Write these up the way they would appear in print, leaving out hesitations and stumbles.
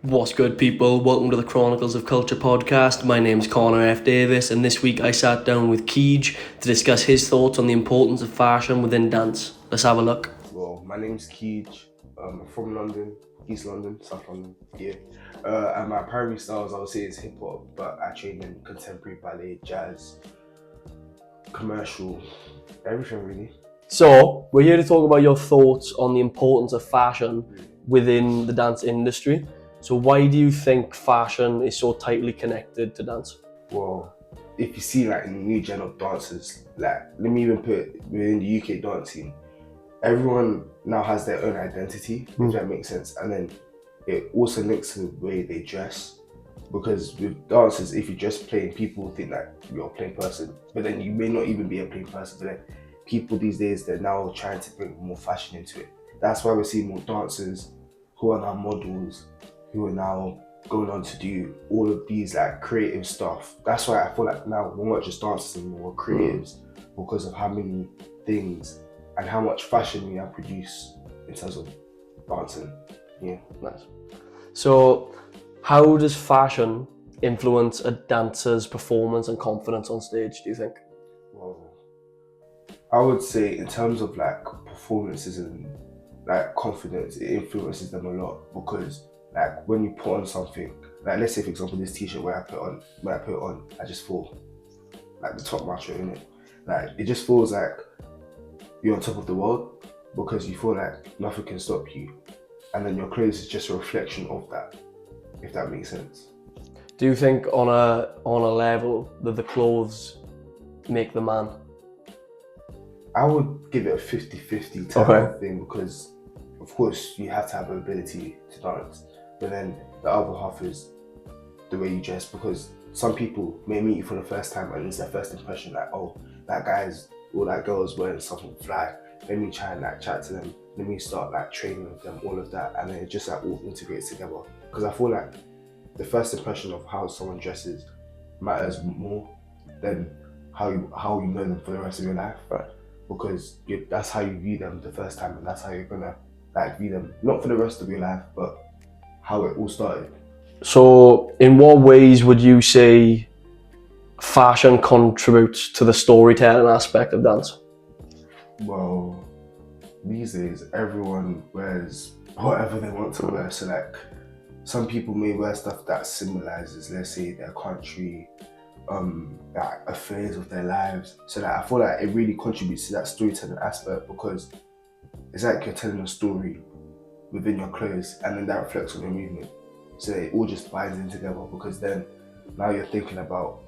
What's good, people? Welcome to the Chronicles of Culture podcast. My name's Connor F. Davis, and this week I sat down with Keej to discuss his thoughts on the importance of fashion within dance. Let's have a look. Well, my name's Keej. I'm from London, East London, South London, yeah. And my primary styles, I would say, is hip hop, but I train in contemporary ballet, jazz, commercial, everything really. So, we're here to talk about your thoughts on the importance of fashion within the dance industry. So why do you think fashion is so tightly connected to dance? Well, if you see like the new gen of dancers, like let me even put it within the UK dance scene, everyone now has their own identity, if that makes sense. And then it also links to the way they dress. Because with dancers, if you dress plain, people think that you're a plain person. But then you may not even be a plain person. But then people these days, they're now trying to bring more fashion into it. That's why we're seeing more dancers who are now models, who are now going on to do all of these like creative stuff. That's why I feel like now we're not just dancers anymore, we're creatives, because of how many things and how much fashion we now produce in terms of dancing. Yeah. Nice. So, how does fashion influence a dancer's performance and confidence on stage, do you think? Well, I would say in terms of like performances and like confidence, it influences them a lot, because like when you put on something, like let's say for example this t-shirt when I put it on, I just feel like the top macho in it. Like it just feels like you're on top of the world, because you feel like nothing can stop you. And then your clothes is just a reflection of that, if that makes sense. Do you think on a level that the clothes make the man? I would give it a 50-50 type of thing, because of course you have to have the ability to dance, but then the other half is the way you dress, because some people may meet you for the first time and it's their first impression like, oh, that guy's or that girl's wearing something fly, let me try and like chat to them, let me start like training with them, all of that, and then it just like all integrates together. Because I feel like the first impression of how someone dresses matters more than how you know them for the rest of your life. Right. Because that's how you view them the first time, and that's how you're gonna like view them, not for the rest of your life, but how it all started. So, in what ways would you say fashion contributes to the storytelling aspect of dance? Well, these days everyone wears whatever they want to wear. So like some people may wear stuff that symbolizes, let's say, their country, like affairs of their lives. So that I feel like it really contributes to that storytelling aspect, because it's like you're telling a story within your clothes, and then that reflects on your movement. So it all just binds in together, because then now you're thinking about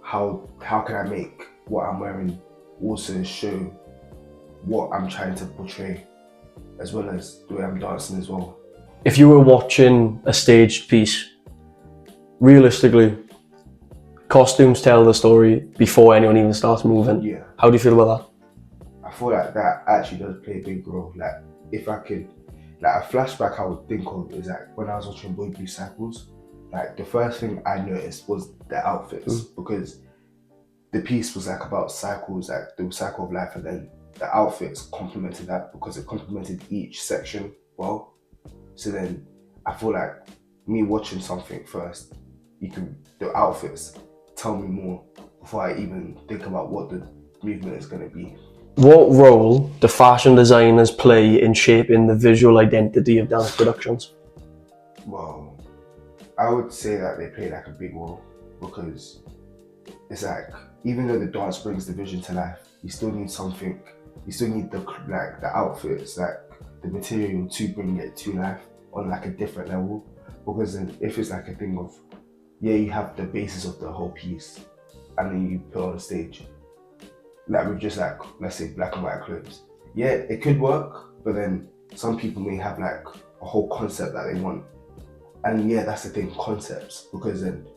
how can I make what I'm wearing also show what I'm trying to portray, as well as the way I'm dancing as well. If you were watching a staged piece, realistically, costumes tell the story before anyone even starts moving. Yeah. How do you feel about that? I feel like that actually does play a big role. Like if I could, like a flashback I would think of is like when I was watching Vol.3 cycles, like the first thing I noticed was the outfits, because the piece was like about cycles, like the cycle of life, and then the outfits complemented that, because it complemented each section well. So then I feel like me watching something first, the outfits tell me more before I even think about what the movement is going to be. What role do fashion designers play in shaping the visual identity of dance productions? Well, I would say that they play like a big role, because it's like, even though the dance brings the vision to life, you still need something. You still need the outfits, like the material to bring it to life on like a different level. Because then if it's like a thing of, yeah, you have the basis of the whole piece, and then you put on stage, like with just like, let's say, black and white clothes. Yeah, it could work, but then some people may have like a whole concept that they want. And yeah, that's the thing, concepts, because then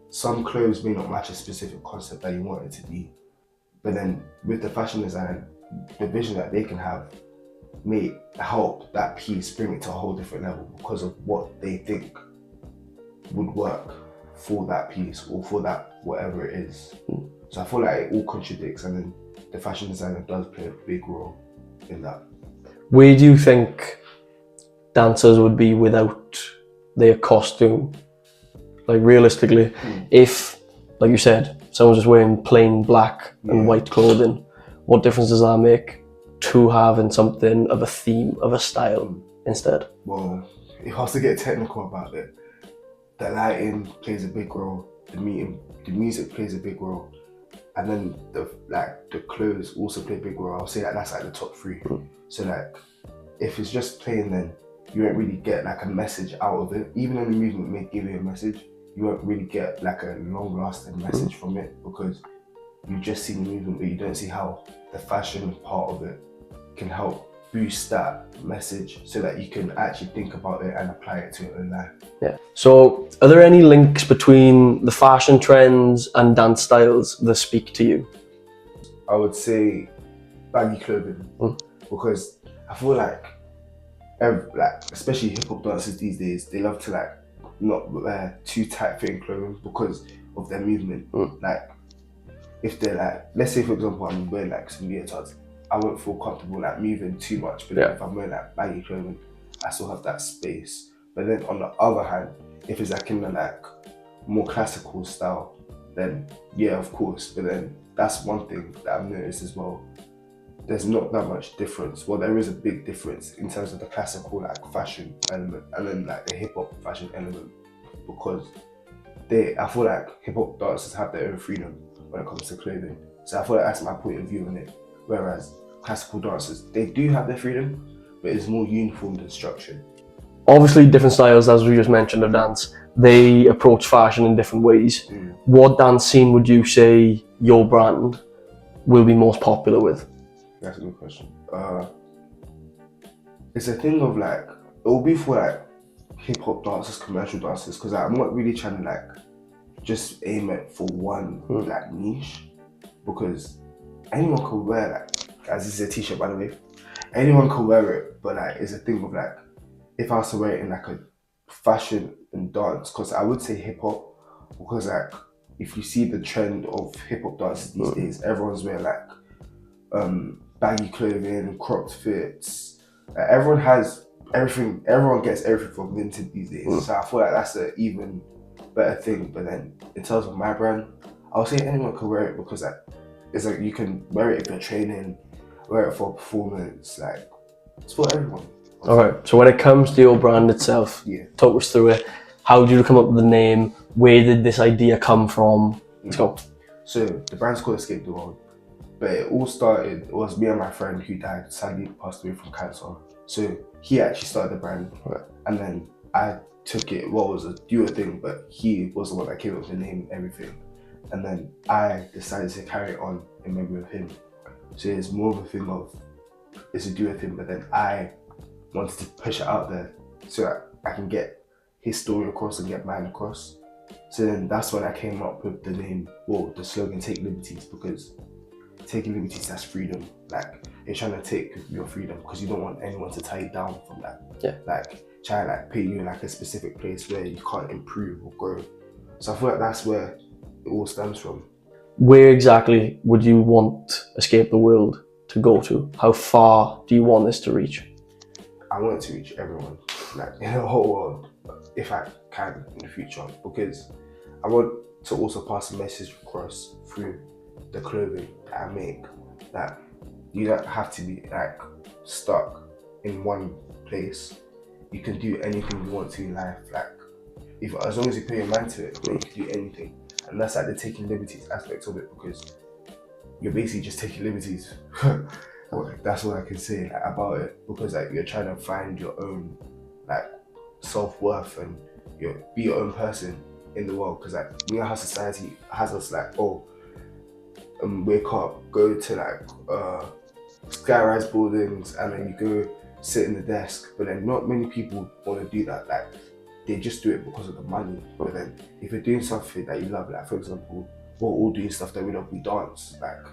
some clothes may not match a specific concept that you want it to be. But then with the fashion design, the vision that they can have may help that piece bring it to a whole different level, because of what they think would work for that piece or for that whatever it is. So I feel like it all contradicts, and then the fashion designer does play a big role in that. Where do you think dancers would be without their costume? Like realistically, if, like you said, someone's just wearing plain black and white clothing, what difference does that make to having something of a theme, of a style instead? Well, if I was to get technical about it, the lighting plays a big role, the music plays a big role, and then the clothes also play a big role. I'll say that's like the top three. So like, if it's just plain, then you won't really get like a message out of it. Even though the movement may give you a message, you won't really get like a long-lasting message from it, because you just see the movement, but you don't see how the fashion part of it can help boost that message, so that you can actually think about it and apply it to your own life. Yeah. So, are there any links between the fashion trends and dance styles that speak to you? I would say baggy clothing, because I feel like especially hip hop dancers these days, they love to like not wear too tight fitting clothing because of their movement. Like, if they're like, let's say for example, I'm wearing like some leotards, I won't feel comfortable like moving too much. But if I'm wearing like baggy clothing, I still have that space. But then on the other hand, if it's like in the like more classical style, then yeah, of course. But then that's one thing that I've noticed as well. There's not that much difference. Well, there is a big difference in terms of the classical like fashion element and then like the hip hop fashion element, because I feel like hip hop dancers have their own freedom when it comes to clothing. So I feel like that's my point of view on it. Whereas classical dancers, they do have their freedom, but it's more uniformed and structured. Obviously, different styles, as we just mentioned, of dance, they approach fashion in different ways. What dance scene would you say your brand will be most popular with? That's a good question. It's a thing of like, it will be for like hip hop dancers, commercial dancers, because I'm not really trying to like just aim it for one like niche, because anyone can wear like, as this is a t-shirt by the way, anyone can wear it, but like it's a thing of like, if I was to wear it in like a fashion and dance, because I would say hip hop, because like if you see the trend of hip hop dances these days, everyone's wearing like baggy clothing, cropped fits. Everyone has everything. Everyone gets everything from Vinted these days. So I feel like that's an even better thing. But then in terms of my brand, I'll say anyone can wear it, because like it's like you can wear it if you're training, wear it for performance. Like, it's for everyone. Alright, so when it comes to your brand itself, talk us through it. How did you come up with the name? Where did this idea come from? Let's go. So the brand's called Escape the World. But it all started, it was me and my friend who died, sadly passed away from cancer. So he actually started the brand, and then I took it, well, it was a duo thing, but he was the one that came up with the name and everything. And then I decided to carry it on in memory of him. So it's more of a thing of, it's a duo thing, but then I wanted to push it out there so that I can get his story across and get mine across. So then that's when I came up with the name, well, the slogan, Take Liberties, because taking liberties, that's freedom. Like, you're trying to take your freedom because you don't want anyone to tie you down from that. Like, try to like put you in like a specific place where you can't improve or grow. So I feel like that's where it all stems from. Where exactly would you want Escape the World to go to? How far do you want this to reach? I want it to reach everyone, like in the whole world, if I can in the future, because I want to also pass a message across through the clothing that I make, that you don't have to be like stuck in one place. You can do anything you want to in life. Like, as long as you put your mind to it, you can do anything. And that's like the taking liberties aspect of it, because you're basically just taking liberties. That's what I can say like, about it, because like you're trying to find your own like self-worth and be your own person in the world. Because like, you know how society has us like, wake up, go to like skyrise buildings, and then you go sit in the desk. But then not many people want to do that. Like, they just do it because of the money. But then if you're doing something that you love, like for example, we're all doing stuff that we love, we dance, like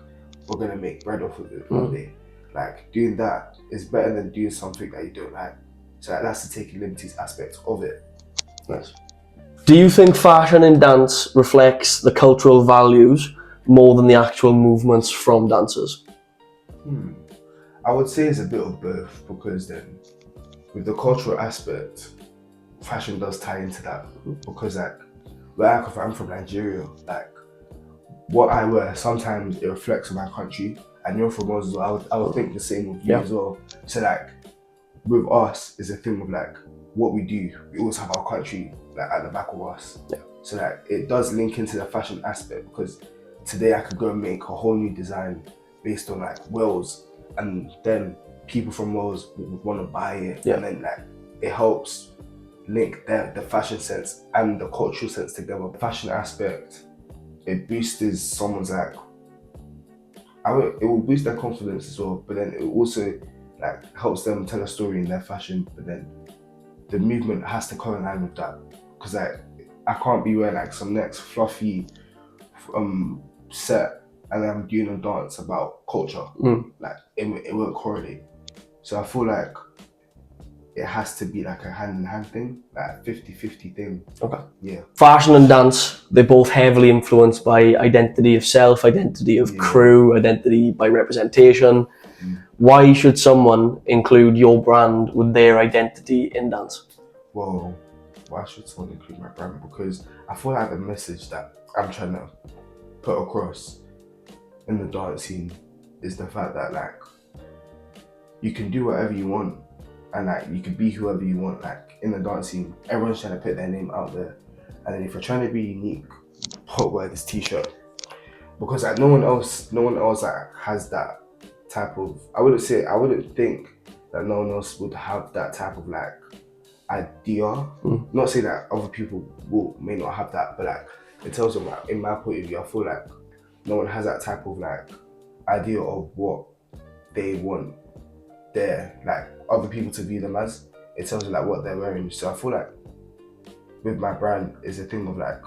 we're gonna make bread off of it one day. Like, doing that is better than doing something that you don't like. So like, that's the taking liberties aspect of it. Yes. Do you think fashion in dance reflects the cultural values more than the actual movements from dancers? I would say it's a bit of both, because then with the cultural aspect, fashion does tie into that, because like where I'm from Nigeria, like what I wear sometimes it reflects on my country, and you're from us as well. I would think the same with you as well. So like with us is a thing of like what we do. We always have our country like at the back of us. Yeah. So like it does link into the fashion aspect, because today I could go and make a whole new design based on like Wales, and then people from Wales would want to buy it, and then like it helps link the fashion sense and the cultural sense together. The fashion aspect, it boosts someone's like, it will boost their confidence as well, but then it also like helps them tell a story in their fashion. But then the movement has to co-align with that, because like I can't be wearing like some next fluffy set and then I'm doing a dance about culture. Like it won't correlate. So I feel like it has to be like a hand-in-hand thing, like 50-50 thing. Okay. Yeah. Fashion and dance, they're both heavily influenced by identity of self, identity of crew, identity by representation. Why should someone include your brand with their identity in dance? Well, why should someone include my brand? Because I feel like the message that I'm trying to put across in the dance scene is the fact that like you can do whatever you want, and like you can be whoever you want. Like in the dance scene, everyone's trying to put their name out there, and then if you're trying to be unique, wear this t-shirt, because like no one else like has that type of, I wouldn't think that no one else would have that type of like idea. Not saying that other people may not have that, but like in terms of like, in my point of view, I feel like no one has that type of like idea of what they want their like other people to view them as, in terms of like what they're wearing. So I feel like with my brand is a thing of like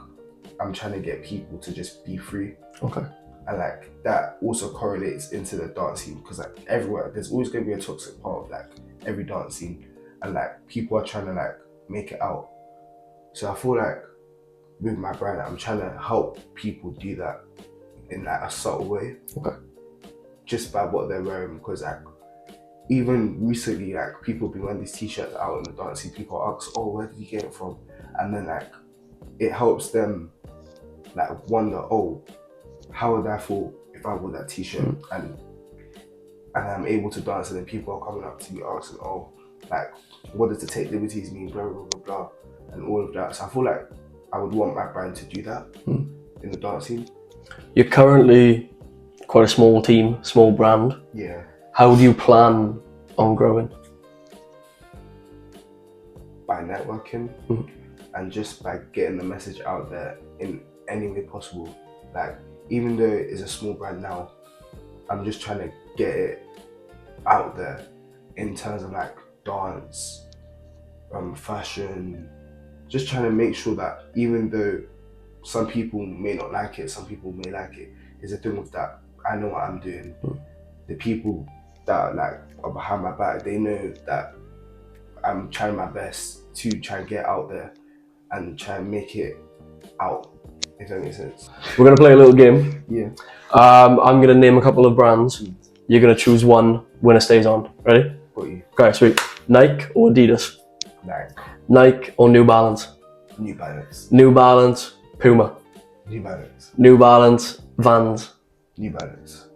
I'm trying to get people to just be free. Okay. And like that also correlates into the dance scene, because like everywhere there's always going to be a toxic part of like every dance scene, and like people are trying to like make it out. So I feel like with my brand I'm trying to help people do that in like a subtle way. Okay. Just by what they're wearing, because like even recently like people have been wearing these t-shirts out in the dance scene, people ask, oh, where did you get it from? And then like it helps them like wonder, oh, how would I feel if I wore that t-shirt? And I'm able to dance, and then people are coming up to me asking, oh, like what does the take liberties mean, blah blah blah blah, and all of that. So I feel like I would want my brand to do that in the dance scene. You're currently quite a small team, small brand. Yeah. How do you plan on growing? By networking and just by getting the message out there in any way possible. Like even though it's a small brand now, I'm just trying to get it out there in terms of like dance, fashion, just trying to make sure that even though some people may not like it, some people may like it, is a thing with that. I know what I'm doing. The people that like are behind my back, they know that I'm trying my best to try and get out there and try and make it out, if that makes sense. We're gonna play a little game. Yeah. I'm gonna name a couple of brands. You're gonna choose one, winner stays on. Ready? Got you. Okay, sweet. Nike or Adidas? Nike. Nike or New Balance? New Balance. New Balance, Puma. New Balance. New Balance, Vans. New Balance.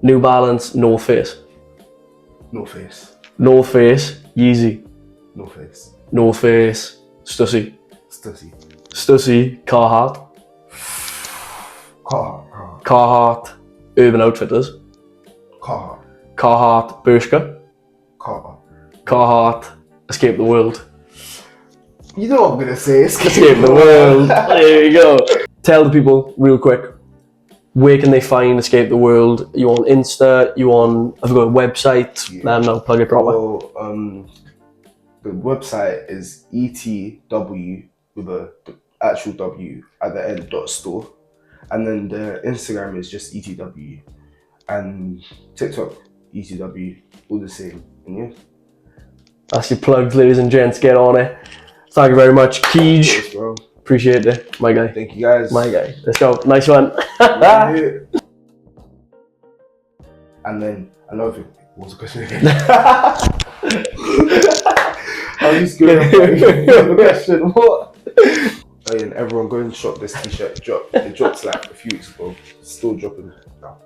New Balance, North Face. North Face. North Face, Yeezy. North Face. North Face, Stussy. Stussy. Stussy, Carhartt. Carhartt. Carhartt, Urban Outfitters. Carhartt. Carhartt, Bershka. Carhartt. Carhartt, Escape the World. You know what I'm gonna say, Escape the World. There you go. Tell the people real quick, where can they find Escape the World? You on Insta? You on? Have you got a website? Yeah. No, plug it proper. Well, the website is ETW with the actual W at the end .store, and then the Instagram is just ETW, and TikTok ETW, all the same. And yeah, that's your plugs, ladies and gents. Get on it. Thank you very much, Keej. Yes, bro. Appreciate it, my guy. Thank you, guys. My guy. Let's go. Nice one. And then another thing. What was the question again? I'm just going on the question. What? Oh, yeah, and everyone go and shop this t-shirt. It dropped like a few weeks ago. Still dropping now.